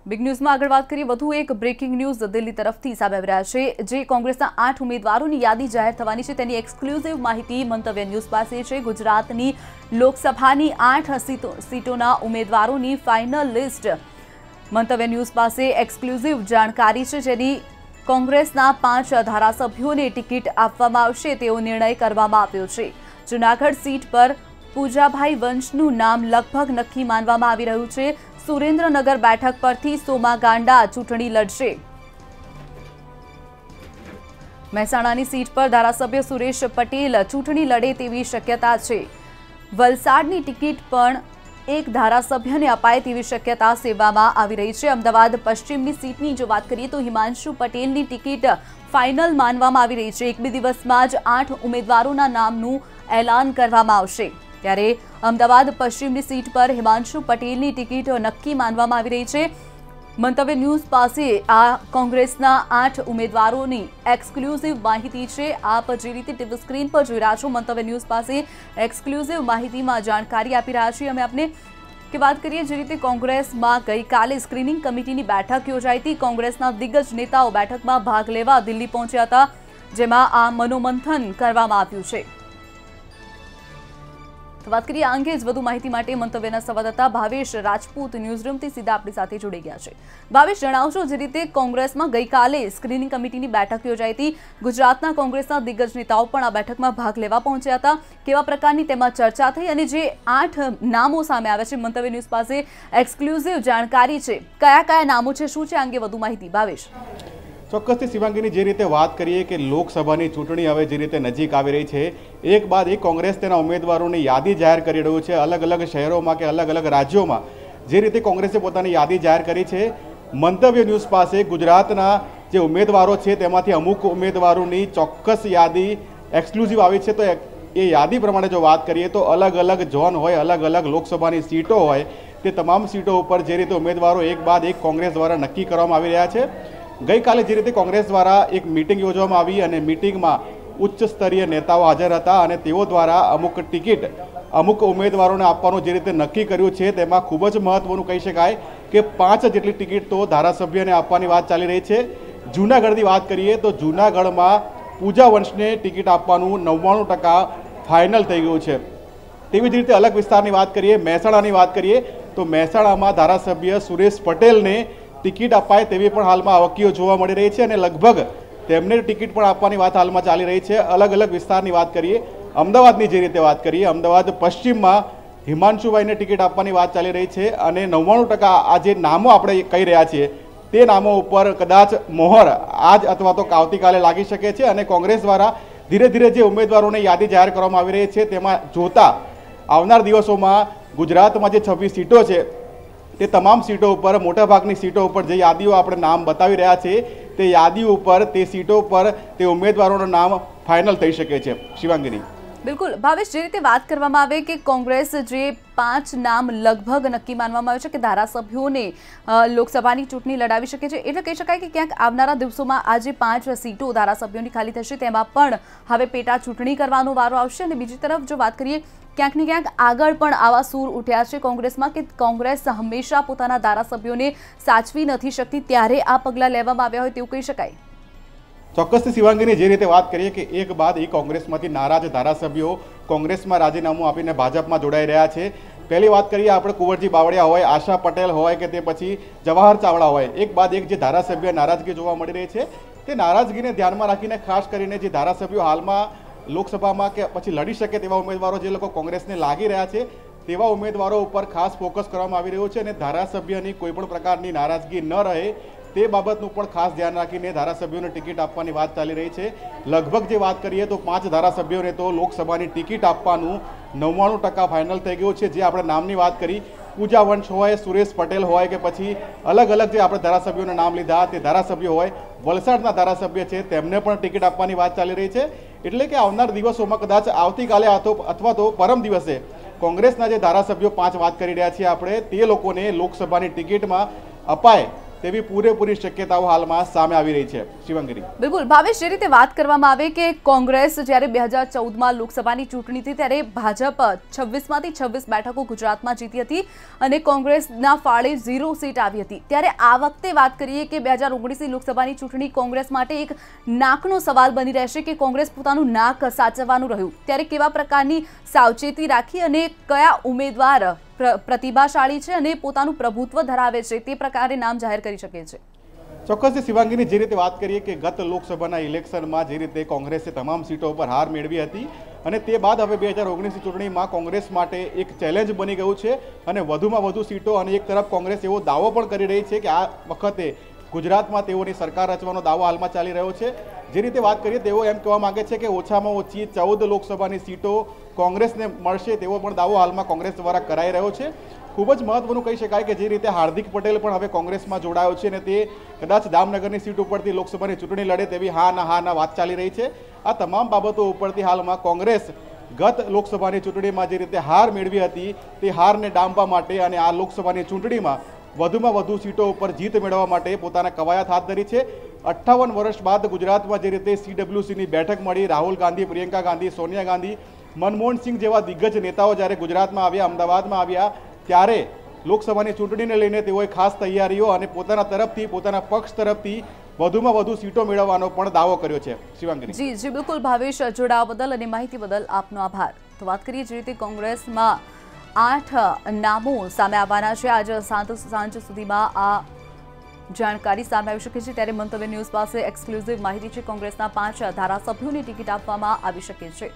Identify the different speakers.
Speaker 1: Big news में आगळ बात करिए વધુ એક બ્રેકિંગ ન્યૂઝ દિલ્હી તરફથી સામે આવી રહ્યા છે જે કોંગ્રેસના 8 ઉમેદવારોની યાદી જાહેર થવાની છે તેની એક્સક્લુઝિવ માહિતી મંતવ્ય ન્યૂઝ પાસે છે। ગુજરાતની લોકસભાની 8 સીટોના ઉમેદવારોની ફાઇનલ લિસ્ટ મંતવ્ય ન્યૂઝ પાસે એક્સક્લુઝિવ જાણકારી છે જેની કોંગ્રેસના 5 ધારાસભ્યોને ટિકિટ આપવામાં આવશે તેવો નિર્ણય કરવામાં આવ્યો છે। જૂનાગઢ સીટ પર પૂજાભાઈ વંશનું નામ લગભગ નક્કી માનવામાં આવી રહ્યું છે। सुरेन्द्रनगर बैठक परथी सोमा गांडा चूंटणी लड़शे। મહેસાણાની सीट पर धारासभ्य सुरेश पटेल चूंटणी लड़े तेवी शक्यता छे। वलसाडनी टिकिट पण एक धारासभ्यने अपाय तेवी शक्यता सेवामां आवी रही छे। अमदावाद पश्चिमनी सीटनी जो बात करीए तो हिमांशु पटेलनी टिकिट फाइनल मानवामां आवी रही छे। एक बे दिवसमां ज 8 उमेदवारोना नामनुं एलान करवामां आवशे। ત્યારે અમદાવાદ પશ્ચિમની સીટ પર હિમાંશુ પટેલની ટિકિટ નક્કી માનવામાં આવી રહી છે। મંતવ્ય ન્યૂઝ પાસે આ કોંગ્રેસના 8 ઉમેદવારોની એક્સક્લુઝિવ માહિતી છે। આપ જે રીતે ટીવી સ્ક્રીન પર જોઈ રહ્યા છો મંતવ્ય ન્યૂઝ પાસે એક્સક્લુઝિવ માહિતીમાં જાણકારી આપી રહ્યા છીએ અમે આપને કે વાત કરીએ જે રીતે કોંગ્રેસમાં ગઈકાલે સ્ક્રીનિંગ કમિટીની બેઠક યોજાઈ હતી। કોંગ્રેસના દિગ્ગજ નેતાઓ બેઠકમાં ભાગ લેવા દિલ્હી પહોંચ્યા હતા જેમાં આ મનોમંથન કરવામાં આવ્યું છે। तो बात करिए आ अंगे વધુ માહિતી માટે મંતવ્યના સંવાદદાતા ભાવેશ રાજપૂત ન્યૂઝરૂમથી સીધા આપણી સાથે જોડાઈ ગયા છે। ભાવેશ, જણાવશો જે રીતે કોંગ્રેસમાં ગઈકાલે સ્ક્રીનિંગ કમિટીની બેઠક યોજાઈ હતી, ગુજરાતના કોંગ્રેસના દિગ્ગજ નેતાઓ પણ આ બેઠકમાં ભાગ લેવા પહોંચ્યા હતા, કેવા પ્રકારની તેમાં ચર્ચા થઈ અને જે 8 નામો સામે આવ્યા છે મંતવ્ય ન્યૂઝ પાસે એક્સક્લુઝિવ જાણકારી છે, કયા કયા નામો છે, શું છે અંગે વધુ માહિતી ભાવેશ?
Speaker 2: ચોક્કસથી શિવાંગીની જે રીતે વાત કરીએ કે લોકસભાની ચૂંટણી હવે જે રીતે નજીક આવી રહી છે, એક બાદ એક કોંગ્રેસ તેના ઉમેદવારોની યાદી જાહેર કરી રહ્યું છે। અલગ અલગ શહેરોમાં કે અલગ અલગ રાજ્યોમાં જે રીતે કોંગ્રેસે પોતાની યાદી જાહેર કરી છે, મંતવ્ય ન્યૂઝ પાસે ગુજરાતના જે ઉમેદવારો છે તેમાંથી અમુક ઉમેદવારોની ચોક્કસ યાદી એક્સક્લુઝિવ આવી છે। તો એ યાદી પ્રમાણે જો વાત કરીએ તો અલગ અલગ ઝોન હોય, અલગ અલગ લોકસભાની સીટો હોય, તે તમામ સીટો ઉપર જે રીતે ઉમેદવારો એક બાદ એક કોંગ્રેસ દ્વારા નક્કી કરવામાં આવી રહ્યા છે। ગઈકાલે જે રીતે કોંગ્રેસ દ્વારા એક મીટિંગ યોજવામાં આવી અને મીટિંગમાં ઉચ્ચ સ્તરીય નેતાઓ હાજર હતા અને તેઓ દ્વારા અમુક ટિકિટ અમુક ઉમેદવારોને આપવાનું જે રીતે નક્કી કર્યું છે તેમાં ખૂબ જ મહત્વનું કહી શકાય કે 5 જેટલી ટિકિટ તો ધારાસભ્યને આપવાની વાત ચાલી રહી છે। જૂનાગઢની વાત કરીએ તો જૂનાગઢમાં પૂજા વંશને ટિકિટ આપવાનું 99% ફાઇનલ થઈ ગયું છે। તેવી જ રીતે અલગ વિસ્તારની વાત કરીએ, મહેસાણાની વાત કરીએ તો મહેસાણામાં ધારાસભ્ય સુરેશ પટેલને ટિકિટ અપાય તેવી પણ હાલમાં આવકીઓ જોવા મળી રહી છે અને લગભગ તેમને ટિકિટ પણ આપવાની વાત હાલમાં ચાલી રહી છે। અલગ અલગ વિસ્તારની વાત કરીએ, અમદાવાદની જે રીતે વાત કરીએ, અમદાવાદ પશ્ચિમમાં હિમાંશુભાઈને ટિકિટ આપવાની વાત ચાલી રહી છે અને 99% આ જે નામો આપણે કહી રહ્યા છીએ તે નામો ઉપર કદાચ મોહર આજ અથવા તો આવતીકાલે લાગી શકે છે અને કોંગ્રેસ દ્વારા ધીરે ધીરે જે ઉમેદવારોને યાદી જાહેર કરવામાં આવી રહી છે તેમાં જોતા આવનાર દિવસોમાં ગુજરાતમાં જે 26 સીટો છે તે તમામ સીટો ઉપર મોટાભાગની સીટો ઉપર જે યાદીઓ આપણે નામ બતાવી રહ્યા છે તે યાદી ઉપર તે સીટો પર તે ઉમેદવારોનું નામ ફાઇનલ થઈ શકે છે। શિવાંગીની
Speaker 1: બિલકુલ ભાવેશ, જે રીતે વાત કરવામાં આવે કે કોંગ્રેસ જે 5 નામ લગભગ નક્કી માનવામાં આવે છે કે ધારાસભ્યોને લોકસભાની ચૂંટણી લડાવી શકે છે, એટલે કહી શકાય કે ક્યાંક આવનારા દિવસોમાં આ જે 5 સીટો ધારાસભ્યોની ખાલી થશે તેમાં પણ હવે પેટા ચૂંટણી કરવાનો વારો આવશે। અને બીજી તરફ જો વાત કરીએ ક્યાંક ને ક્યાંક આગળ પણ આવા સૂર ઉઠ્યા છે કોંગ્રેસમાં કે કોંગ્રેસ હંમેશા પોતાના ધારાસભ્યોને સાચવી નથી શકતી, ત્યારે આ પગલાં લેવામાં આવ્યા હોય તેવું કહી શકાય।
Speaker 2: ચોક્કસથી શિવાંગીની જે રીતે વાત કરીએ કે એક બાદ એક કોંગ્રેસમાંથી નારાજ ધારાસભ્યો કોંગ્રેસમાં રાજીનામું આપીને ભાજપમાં જોડાઈ રહ્યા છે। પહેલી વાત કરીએ આપણે કુંવરજી બાવળિયા હોય, આશા પટેલ હોય કે તે પછી જવાહર ચાવડા હોય, એક બાદ એક જે ધારાસભ્ય નારાજગી જોવા મળી રહી છે તે નારાજગીને ધ્યાનમાં રાખીને ખાસ કરીને જે ધારાસભ્યો હાલમાં લોકસભામાં કે પછી લડી શકે તેવા ઉમેદવારો જે લોકો કોંગ્રેસને લાગી રહ્યા છે તેવા ઉમેદવારો ઉપર ખાસ ફોકસ કરવામાં આવી રહ્યું છે અને ધારાસભ્યની કોઈ પણ પ્રકારની નારાજગી ન રહે તે બાબતનું પણ ખાસ ધ્યાન રાખીને ધારાસભ્યોને ટિકિટ આપવાની વાત ચાલી રહી છે। લગભગ જે વાત કરીએ તો 5 ધારાસભ્યોને તો લોકસભાની ટિકિટ આપવાનું 99% ફાઇનલ થઈ ગયું છે। જે આપણે નામની વાત કરી, પૂજા વંશ હોય, સુરેશ પટેલ હોય કે પછી અલગ અલગ જે આપણે ધારાસભ્યોના નામ લીધા તે ધારાસભ્યો હોય, વલસાડના ધારાસભ્ય છે તેમને પણ ટિકિટ આપવાની વાત ચાલી રહી છે। એટલે કે આવનાર દિવસોમાં કદાચ આવતીકાલે અથવા તો પરમ દિવસે કોંગ્રેસના જે ધારાસભ્યો 5 વાત કરી રહ્યા છીએ આપણે તે લોકોને લોકસભાની ટિકિટમાં અપાય તેવી પૂરેપૂરી શક્યતાઓ હાલમાં સામે આવી રહી છે. શિવાંગીની,
Speaker 1: બિલકુલ ભાવેશ, જે રીતે વાત કરવામાં આવે કે કોંગ્રેસ જ્યારે 2014માં લોકસભાની ચૂંટણી હતી ત્યારે ભાજપ 26માંથી 26 બેઠકો ગુજરાતમાં જીતી હતી અને કોંગ્રેસના ફાળે 0 સીટ આવી હતી. ત્યારે આ વખતે વાત કરીએ કે 2019ની લોકસભાની ચૂંટણી કોંગ્રેસ માટે એક નાકનો સવાલ બની રહેશે કે કોંગ્રેસ પોતાનું નાક સાચવવાનું રહ્યું. ત્યારે કેવા પ્રકારની સાવચેતી રાખી અને કયા ઉમેદવાર પ્રતિભાશાળી છે અને પોતાનું પ્રભુત્વ ધરાવે છે તે પ્રકારે નામ જાહેર કરી શકે છે?
Speaker 2: ચોક્કસથી શિવાંગીની, જે રીતે વાત કરીએ કે ગત લોકસભાના ઇલેક્શનમાં જે રીતે કોંગ્રેસે તમામ સીટો પર હાર મેળવી હતી અને તે બાદ હવે 2019ની ચૂંટણીમાં કોંગ્રેસ માટે એક ચેલેન્જ બની ગયું છે અને વધુમાં વધુ સીટો, અને એક તરફ કોંગ્રેસ એવો દાવો પણ કરી રહી છે કે આ વખતે ગુજરાતમાં તેઓની સરકાર રચવાનો દાવો હાલમાં ચાલી રહ્યો છે. જે રીતે વાત કરીએ તેઓ એમ કહેવા માંગે છે કે ઓછામાં ઓછી 14 લોકસભાની સીટો કોંગ્રેસને મળશે તેવો પણ દાવો હાલમાં કોંગ્રેસ દ્વારા કરાઈ રહ્યો છે. ખૂબ જ મહત્વનું કહી શકાય કે જે રીતે હાર્દિક પટેલ પણ હવે કોંગ્રેસમાં જોડાયો છે અને તે કદાચ જામનગરની સીટ ઉપરથી લોકસભાની ચૂંટણી લડે તેવી હા વાત ચાલી રહી છે. આ તમામ બાબતો ઉપરથી હાલમાં કોંગ્રેસ ગત લોકસભાની ચૂંટણીમાં જે રીતે હાર મેળવી હતી તે હારને ડામવા માટે અને આ લોકસભાની ચૂંટણીમાં વધુમાં વધુ સીટો ઉપર જીત મેળવવા માટે પોતાના કવાયત હાથ ધરી છે. 58 વર્ષ બાદ ગુજરાતમાં જે રીતે CWCની બેઠક મળી, રાહુલ ગાંધી, પ્રિયંકા ગાંધી, સોનિયા ગાંધી, મનમોહન સિંહ જેવા દિગ્ગજ નેતાઓ જ્યારે ગુજરાતમાં આવ્યા, અમદાવાદમાં આવ્યા, ત્યારે લોકસભાની ચૂંટણીને લઈને તેઓએ ખાસ તૈયારીઓ અને પોતાના તરફથી, પોતાના પક્ષ તરફથી વધુમાં વધુ સીટો મેળવવાનો પણ દાવો કર્યો છે. શિવાંગીની,
Speaker 1: જી બિલકુલ ભાવેશ, જોડાવા બદલ અને માહિતી બદલ આપનો આભાર. તો વાત કરીએ જે રીતે કોંગ્રેસમાં 8 નામો સામે આવવાના છે, આજ સાંજ સુધીમાં આ જાણકારી સામે આવી શકે છે. ત્યારે મંતવ્ય ન્યૂઝ પાસે એક્સક્લુઝિવ માહિતી છે. કોંગ્રેસના 5 ધારાસભ્યોની ટિકિટ આપવામાં આવી શકે છે.